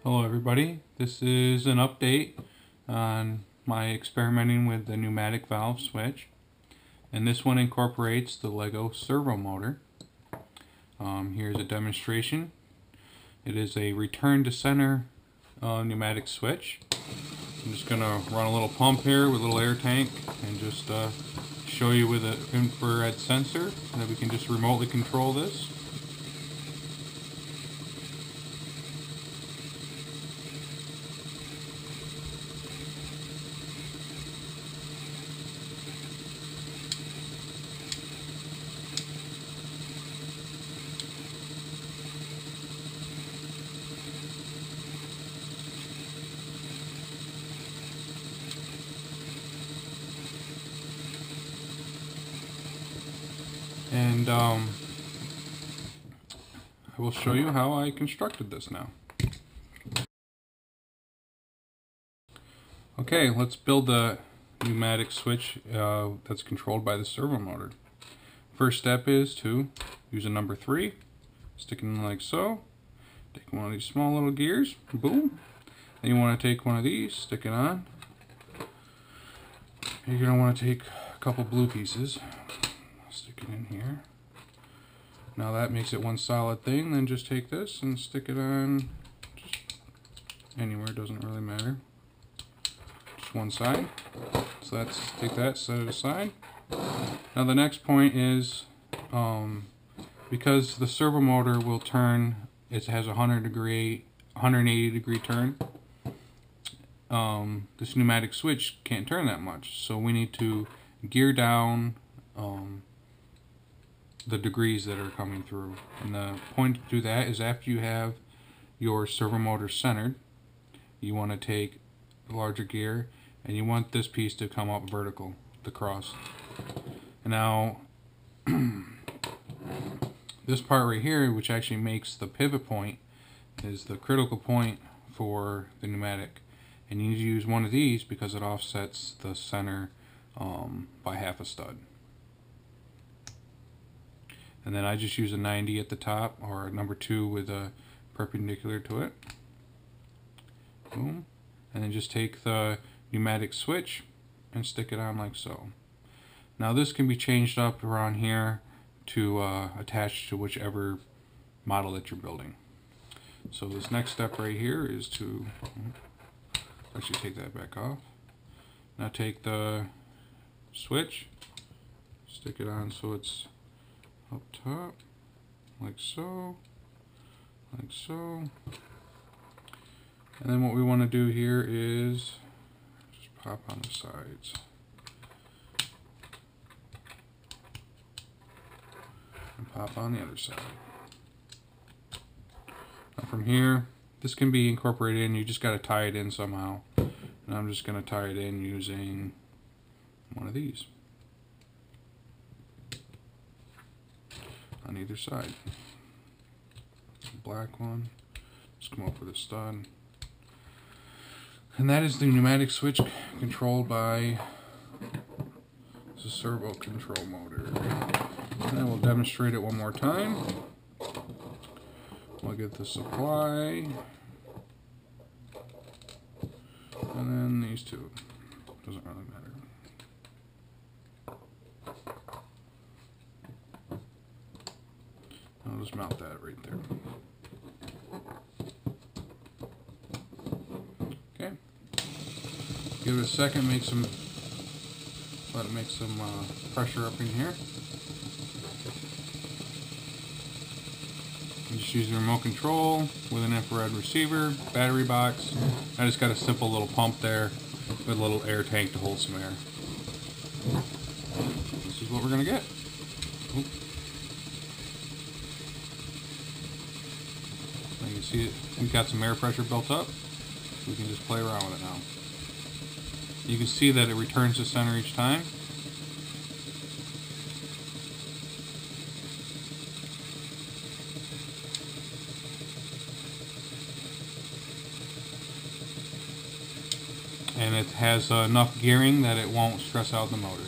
Hello everybody, this is an update on my experimenting with the pneumatic valve switch, and this one incorporates the Lego servo motor. Here's a demonstration. It is a return to center pneumatic switch. I'm just going to run a little pump here with a little air tank and just show you with an infrared sensor that we can just remotely control this. And I will show you how I constructed this now. Okay, let's build the pneumatic switch that's controlled by the servo motor. First step is to use a number 3, stick it in like so, take one of these small little gears, boom. Then you want to take one of these, stick it on. You're going to want to take a couple blue pieces, stick it in here. Now that makes it one solid thing. Then just take this and stick it on just anywhere, it doesn't really matter. Just one side. So let's take that, set it aside. Now the next point is, because the servo motor will turn, it has a 180 degree turn. This pneumatic switch can't turn that much, so we need to gear down the degrees that are coming through. And the point to do that is after you have your servo motor centered, you want to take a larger gear and you want this piece to come up vertical, the cross. And now this part right here, which actually makes the pivot point, is the critical point for the pneumatic. And you need to use one of these because it offsets the center by half a stud. And then I just use a 90 at the top, or a number 2 with a perpendicular to it. Boom. And then just take the pneumatic switch and stick it on like so. Now this can be changed up around here to attach to whichever model that you're building. So this next step right here is to actually take that back off. Now take the switch, stick it on so it's up top, like so, like so. And then what we want to do here is just pop on the sides. And pop on the other side. Now from here, this can be incorporated in, you just got to tie it in somehow. And I'm just going to tie it in using one of these on either side. Black one, just come up with a stud. And that is the pneumatic switch controlled by the servo control motor. And I will demonstrate it one more time. We'll get the supply. And then these two. Doesn't really matter. I'll just mount that right there. Okay. Give it a second, let it make some pressure up in here. You just use the remote control with an infrared receiver, battery box. I just got a simple little pump there with a little air tank to hold some air. This is what we're going to get. Oop. You can see it, we've got some air pressure built up. We can just play around with it now. You can see that it returns to center each time. And it has enough gearing that it won't stress out the motor.